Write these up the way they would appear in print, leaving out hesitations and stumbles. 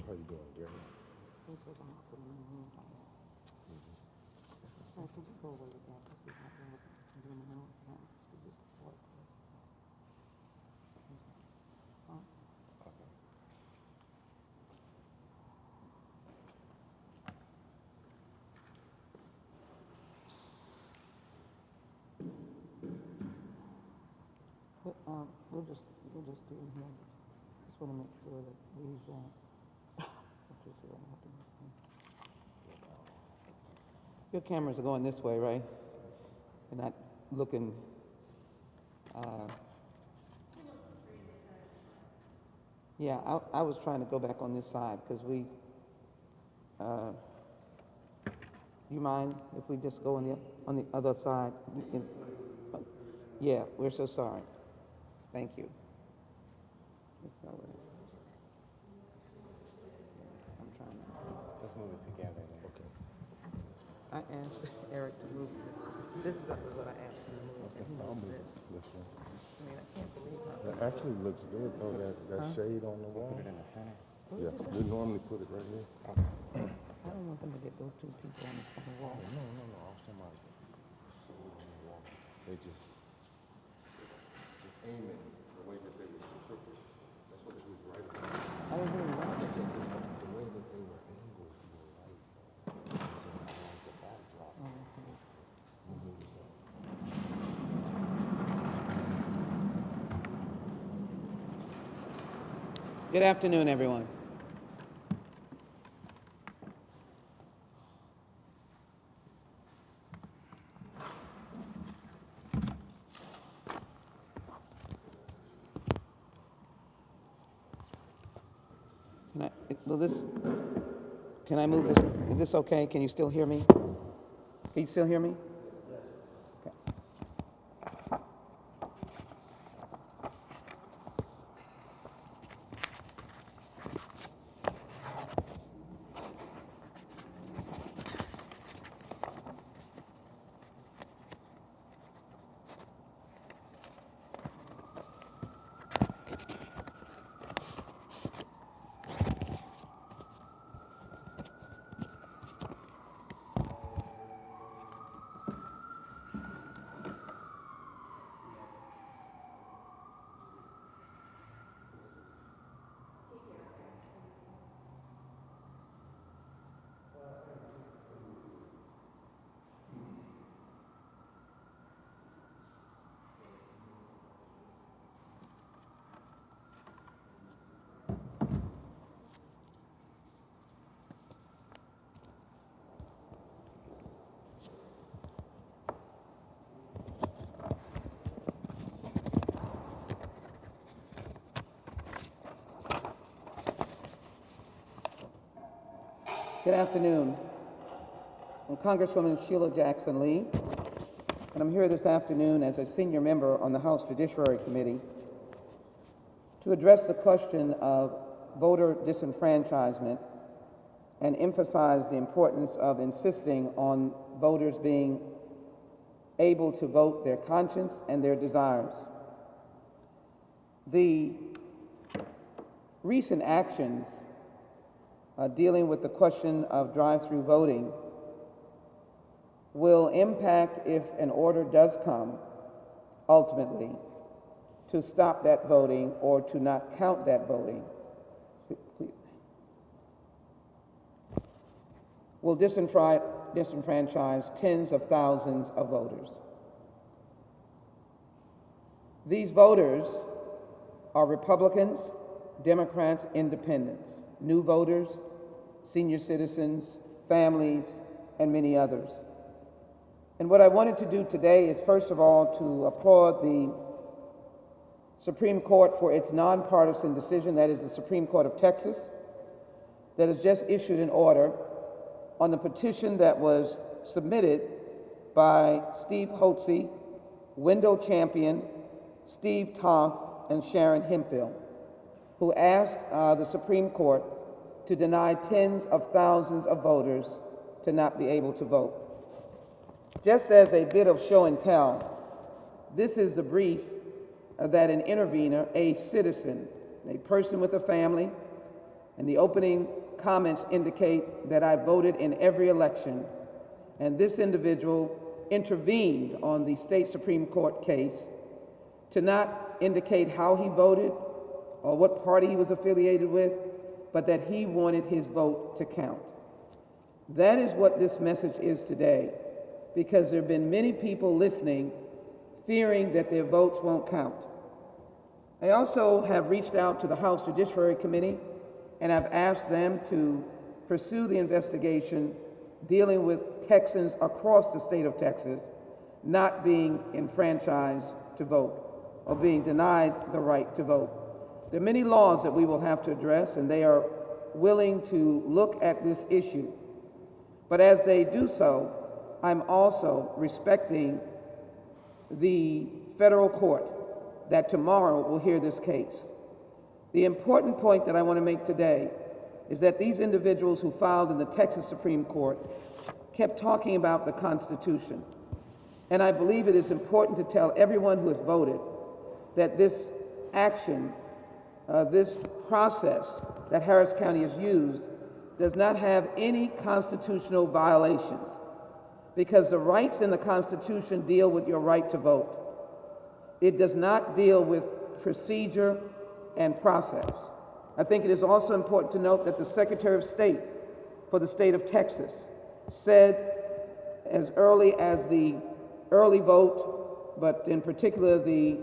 How you doing, Gary? We'll just do it here. Just want to make sure that these, your cameras are going this way, right? They're not looking, yeah, I was trying to go back on this side because you mind if we just go on the other side? Yeah, we're so sorry. Thank you. Let's start with it. I'm trying to. Let's move it together then. Okay. I asked Eric to move this. This is what I asked him to move. Okay, I'll move this one. I mean, I can't believe how. That actually looks good though, that shade on the wall. Put it in the center. Yeah, we normally put it right here. I don't want them to get those two people on the wall. No, I'll somebody. They just aim it the way that they were purpose. That's what it was right. I didn't hear you. I can tell you the way that they were angled, you were right. The backdrop. Move this up. Good afternoon, everyone. Can I move this? Is this okay? Can you still hear me? Can you still hear me? Okay. Good afternoon. I'm Congresswoman Sheila Jackson Lee, and I'm here this afternoon as a senior member on the House Judiciary Committee to address the question of voter disenfranchisement and emphasize the importance of insisting on voters being able to vote their conscience and their desires. The recent actions dealing with the question of drive-thru voting will impact, if an order does come, ultimately, to stop that voting or to not count that voting, will disenfranchise tens of thousands of voters. These voters are Republicans, Democrats, Independents, new voters, senior citizens, families, and many others. And what I wanted to do today is, first of all, to applaud the Supreme Court for its nonpartisan decision, that is the Supreme Court of Texas, that has just issued an order on the petition that was submitted by Steve Hotze, Wendell Champion, Steve Toth, and Sharon Hemphill, who asked the Supreme Court to deny tens of thousands of voters to not be able to vote. Just as a bit of show and tell, this is the brief that an intervener, a citizen, a person with a family, and the opening comments indicate that I voted in every election, and this individual intervened on the state Supreme Court case to not indicate how he voted or what party he was affiliated with, but that he wanted his vote to count. That is what this message is today, because there have been many people listening, fearing that their votes won't count. I also have reached out to the House Judiciary Committee, and I've asked them to pursue the investigation dealing with Texans across the state of Texas not being enfranchised to vote or being denied the right to vote. There are many laws that we will have to address, and they are willing to look at this issue. But as they do so, I'm also respecting the federal court that tomorrow will hear this case. The important point that I want to make today is that these individuals who filed in the Texas Supreme Court kept talking about the Constitution. And I believe it is important to tell everyone who has voted that this action, this process that Harris County has used does not have any constitutional violations, because the rights in the Constitution deal with your right to vote. It does not deal with procedure and process. I think it is also important to note that the Secretary of State for the state of Texas said as early as the early vote, but in particular the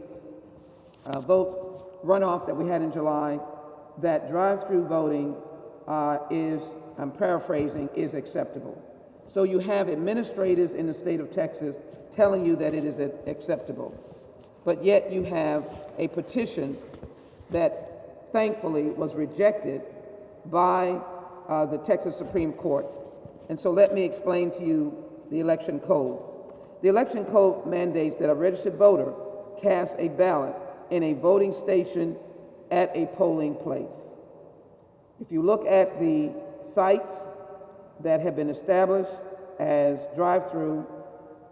vote runoff that we had in July, that drive-through voting is, I'm paraphrasing, is acceptable. So you have administrators in the state of Texas telling you that it is acceptable. But yet you have a petition that thankfully was rejected by the Texas Supreme Court. And so let me explain to you the election code. The election code mandates that a registered voter cast a ballot in a voting station at a polling place. If you look at the sites that have been established as drive-through,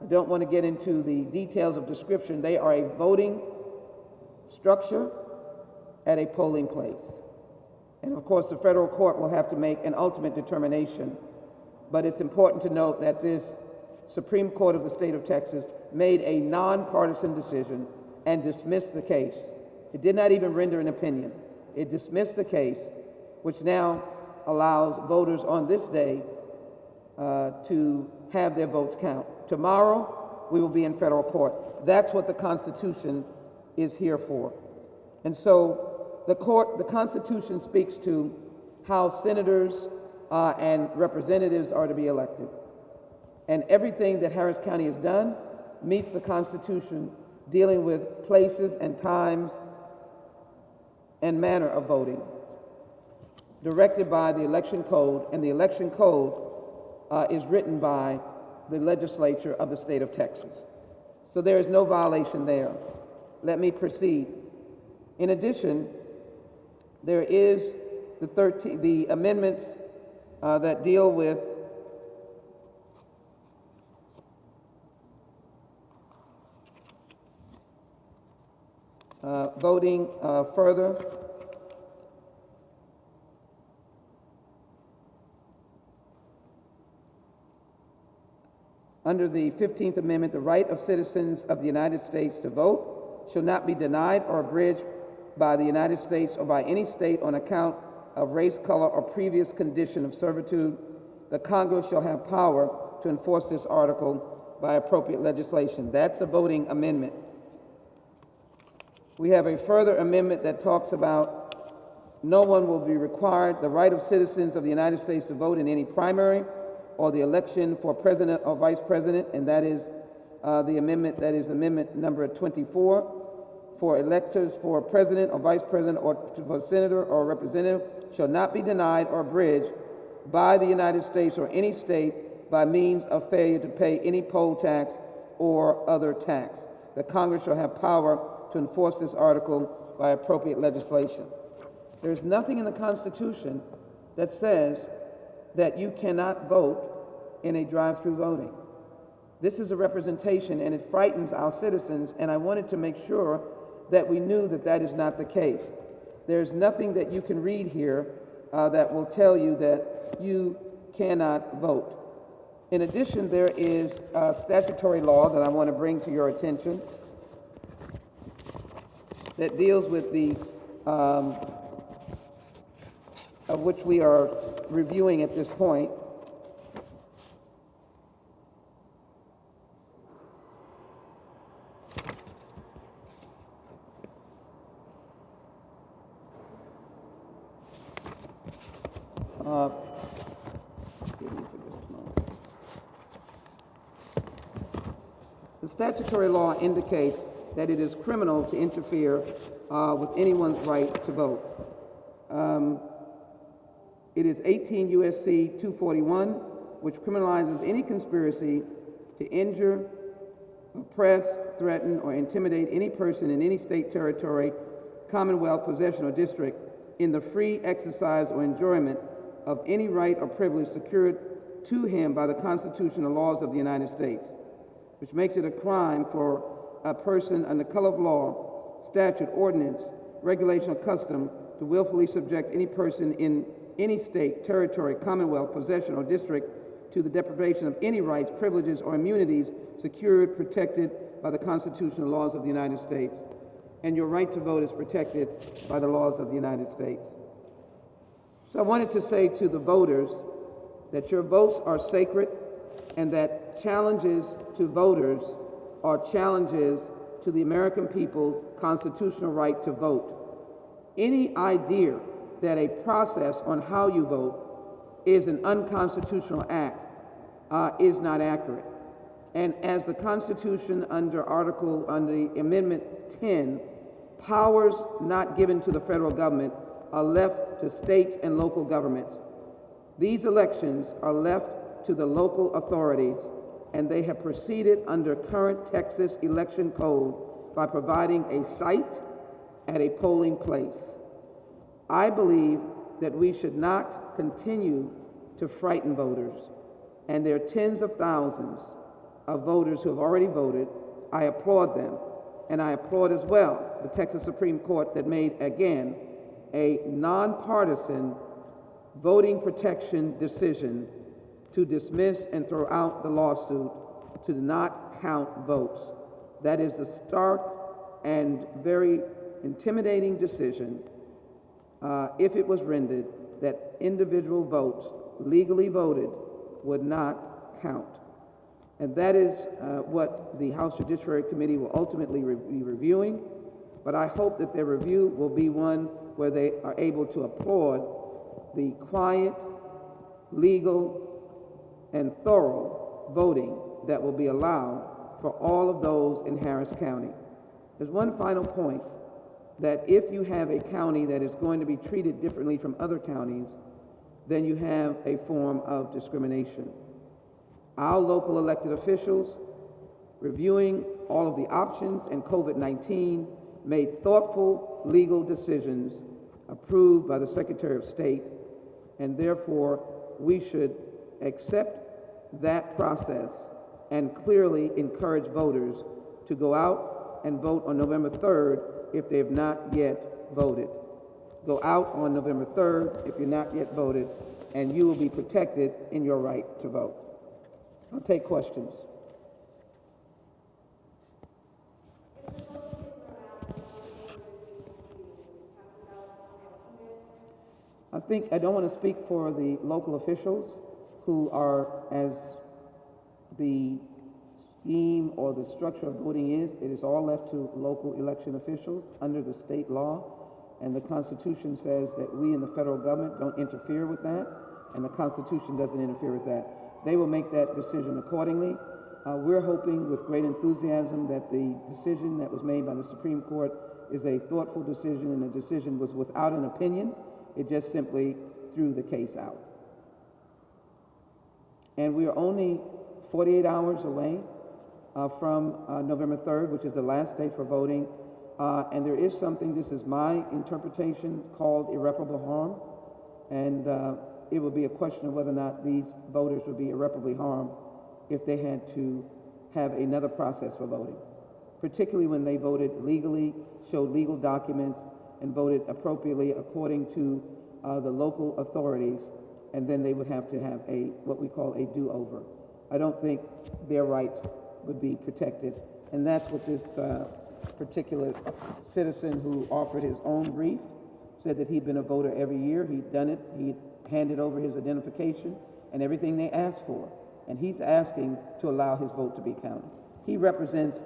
I don't want to get into the details of description. They are a voting structure at a polling place. And of course, the federal court will have to make an ultimate determination. But it's important to note that this Supreme Court of the state of Texas made a nonpartisan decision and dismissed the case. It did not even render an opinion. It dismissed the case, which now allows voters on this day to have their votes count. Tomorrow, we will be in federal court. That's what the Constitution is here for. And so the Constitution speaks to how senators and representatives are to be elected. And everything that Harris County has done meets the Constitution, dealing with places and times and manner of voting, directed by the election code, and the election code is written by the legislature of the state of Texas. So there is no violation there. Let me proceed. In addition, there is the amendments that deal with voting further. Under the 15th Amendment, the right of citizens of the United States to vote shall not be denied or abridged by the United States or by any state on account of race, color, or previous condition of servitude. The Congress shall have power to enforce this article by appropriate legislation. That's a voting amendment. We have a further amendment that talks about no one will be required the right of citizens of the United States to vote in any primary or the election for president or vice president, and that is the amendment that is amendment number 24. For electors for president or vice president or for senator or representative shall not be denied or abridged by the United States or any state by means of failure to pay any poll tax or other tax. The Congress shall have power to enforce this article by appropriate legislation. There is nothing in the Constitution that says that you cannot vote in a drive-through voting. This is a representation, and it frightens our citizens, and I wanted to make sure that we knew that that is not the case. There's nothing that you can read here that will tell you that you cannot vote. In addition, there is a statutory law that I want to bring to your attention that deals with the, of which we are reviewing at this point. Excuse me for just a moment. The statutory law indicates that it is criminal to interfere with anyone's right to vote. It is 18 U.S.C. 241, which criminalizes any conspiracy to injure, oppress, threaten, or intimidate any person in any state, territory, commonwealth, possession, or district in the free exercise or enjoyment of any right or privilege secured to him by the Constitution or laws of the United States, which makes it a crime for a person under color of law, statute, ordinance, regulation, or custom to willfully subject any person in any state, territory, commonwealth, possession, or district to the deprivation of any rights, privileges, or immunities secured, protected by the Constitution and laws of the United States. And your right to vote is protected by the laws of the United States. So I wanted to say to the voters that your votes are sacred and that challenges to voters are challenges to the American people's constitutional right to vote. Any idea that a process on how you vote is an unconstitutional act is not accurate. And as the Constitution under Amendment 10, powers not given to the federal government are left to states and local governments. These elections are left to the local authorities, and they have proceeded under current Texas election code by providing a site at a polling place. I believe that we should not continue to frighten voters, and there are tens of thousands of voters who have already voted. I applaud them, and I applaud as well the Texas Supreme Court that made, again, a nonpartisan voting protection decision to dismiss and throw out the lawsuit to not count votes. That is the stark and very intimidating decision, if it was rendered, that individual votes legally voted would not count. And that is what the House Judiciary Committee will ultimately be reviewing, but I hope that their review will be one where they are able to applaud the quiet, legal, and thorough voting that will be allowed for all of those in Harris County. There's one final point, that if you have a county that is going to be treated differently from other counties, then you have a form of discrimination. Our local elected officials, reviewing all of the options and COVID-19, made thoughtful legal decisions approved by the Secretary of State, and therefore we should accept that process and clearly encourage voters to go out and vote on November 3rd if they have not yet voted. Go out on November 3rd if you're not yet voted, and you will be protected in your right to vote. I'll take questions. I don't want to speak for the local officials who are, as the scheme or the structure of voting is, it is all left to local election officials under the state law, and the Constitution says that we in the federal government don't interfere with that, and the Constitution doesn't interfere with that. They will make that decision accordingly. We're hoping with great enthusiasm that the decision that was made by the Supreme Court is a thoughtful decision, and the decision was without an opinion. It just simply threw the case out. And we are only 48 hours away from November 3rd, which is the last day for voting. And there is something, this is my interpretation, called irreparable harm. And it would be a question of whether or not these voters would be irreparably harmed if they had to have another process for voting, particularly when they voted legally, showed legal documents, and voted appropriately according to the local authorities, and then they would have to have what we call a do-over. I don't think their rights would be protected, and that's what this particular citizen who offered his own brief said, that he'd been a voter every year. He'd done it. He'd handed over his identification and everything they asked for, and he's asking to allow his vote to be counted. He represents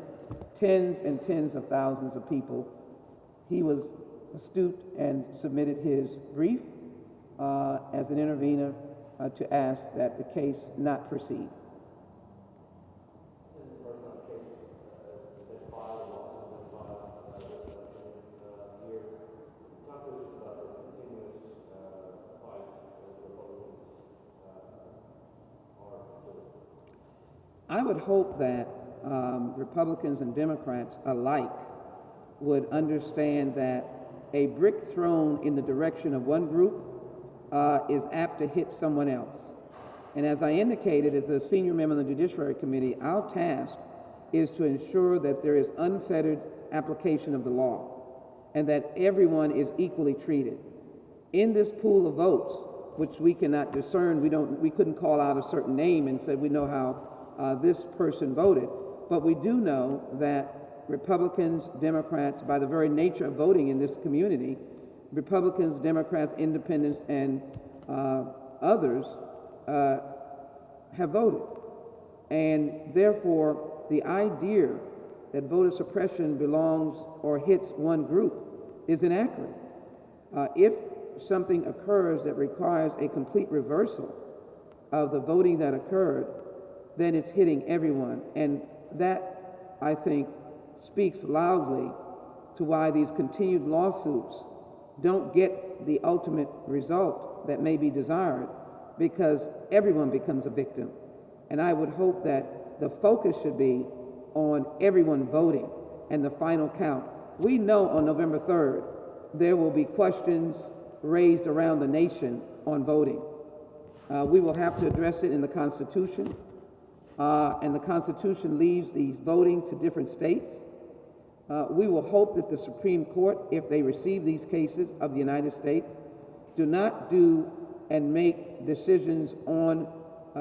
tens and tens of thousands of people. He was astute and submitted his brief as an intervener to ask that the case not proceed. I would hope that Republicans and Democrats alike would understand that a brick thrown in the direction of one group is apt to hit someone else. And as I indicated, as a senior member of the Judiciary Committee, our task is to ensure that there is unfettered application of the law and that everyone is equally treated. In this pool of votes, which we cannot discern, we couldn't call out a certain name and say we know how this person voted, but we do know that Republicans, Democrats, by the very nature of voting in this community, Republicans, Democrats, Independents, and others have voted. And therefore, the idea that voter suppression belongs or hits one group is inaccurate. If something occurs that requires a complete reversal of the voting that occurred, then it's hitting everyone. And that, I think, speaks loudly to why these continued lawsuits don't get the ultimate result that may be desired, because everyone becomes a victim. And I would hope that the focus should be on everyone voting and the final count. We know on November 3rd there will be questions raised around the nation on voting. We will have to address it in the Constitution. And the Constitution leaves the voting to different states. We will hope that the Supreme Court, if they receive these cases of the United States, do not do and make decisions on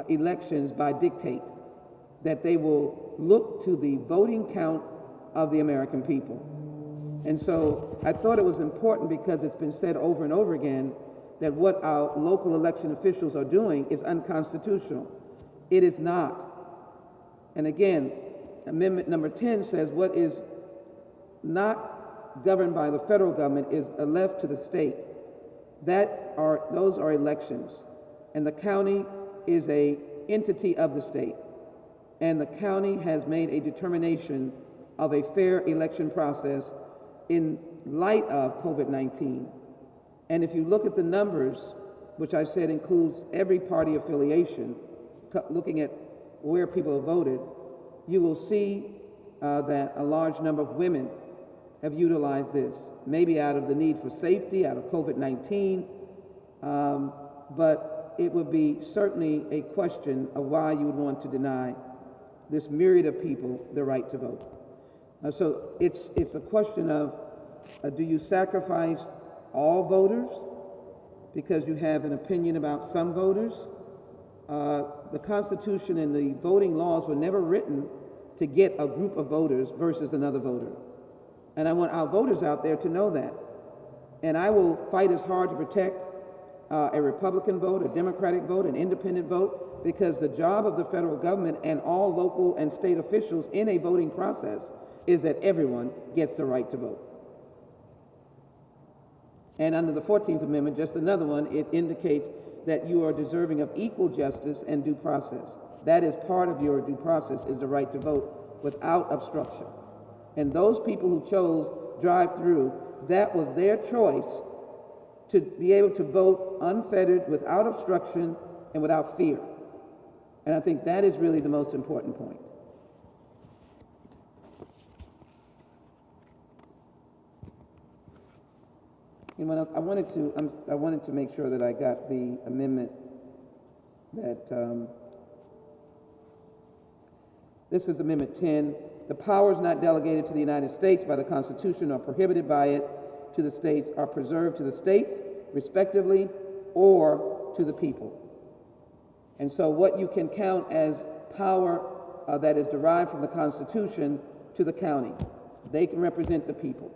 elections by dictate, that they will look to the voting count of the American people. And so I thought it was important, because it's been said over and over again that what our local election officials are doing is unconstitutional. It is not. And again, Amendment number 10 says what is not governed by the federal government is left to the state. Those are elections. And the county is an entity of the state. And the county has made a determination of a fair election process in light of COVID-19. And if you look at the numbers, which I said includes every party affiliation, looking at where people have voted, you will see that a large number of women have utilized this, maybe out of the need for safety, out of COVID-19, but it would be certainly a question of why you would want to deny this myriad of people the right to vote. So it's a question of, do you sacrifice all voters because you have an opinion about some voters? The Constitution and the voting laws were never written to get a group of voters versus another voter. And I want our voters out there to know that. And I will fight as hard to protect a Republican vote, a Democratic vote, an independent vote, because the job of the federal government and all local and state officials in a voting process is that everyone gets the right to vote. And under the 14th Amendment, just another one, it indicates that you are deserving of equal justice and due process. That is part of your due process, is the right to vote without obstruction. And those people who chose drive-thru, that was their choice to be able to vote unfettered, without obstruction, and without fear. And I think that is really the most important point. Anyone else? I wanted to make sure that I got the amendment that this is Amendment 10. The powers not delegated to the United States by the Constitution or prohibited by it to the states are preserved to the states, respectively, or to the people. And so what you can count as power that is derived from the Constitution to the county, they can represent the people.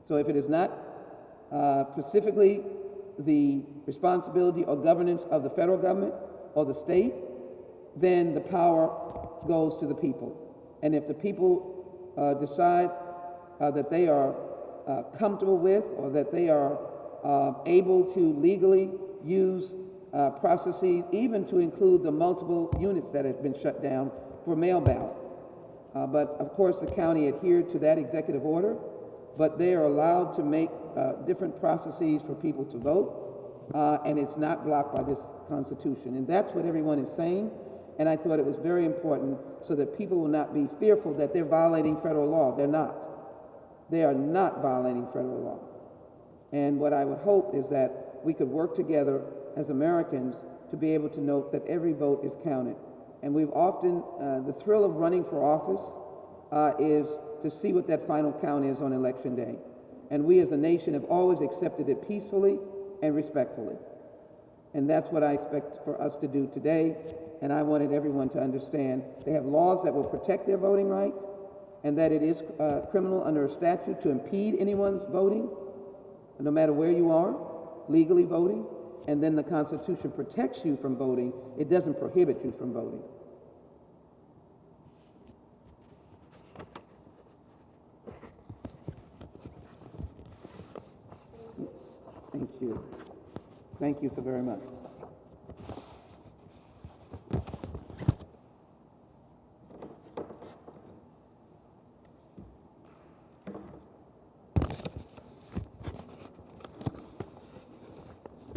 So if it is not specifically the responsibility or governance of the federal government or the state, then the power goes to the people. And if the people decide that they are comfortable with, or that they are able to legally use processes, even to include the multiple units that have been shut down for mail ballot. But of course the county adhered to that executive order, but they are allowed to make different processes for people to vote, and it's not blocked by this Constitution. And that's what everyone is saying, and I thought it was very important so that people will not be fearful that they're violating federal law. They're not. They are not violating federal law. And what I would hope is that we could work together as Americans to be able to note that every vote is counted. And we've often, the thrill of running for office is to see what that final count is on Election Day. And we as a nation have always accepted it peacefully and respectfully. And that's what I expect for us to do today. And I wanted everyone to understand they have laws that will protect their voting rights, and that it is criminal under a statute to impede anyone's voting, no matter where you are, legally voting. And then the Constitution protects you from voting. It doesn't prohibit you from voting. Thank you. Thank you so very much.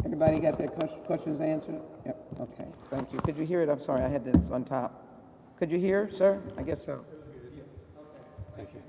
Everybody got their questions answered? Yep, okay, thank you. Could you hear it? I'm sorry, I had this on top. Could you hear, sir? I guess so. Thank you.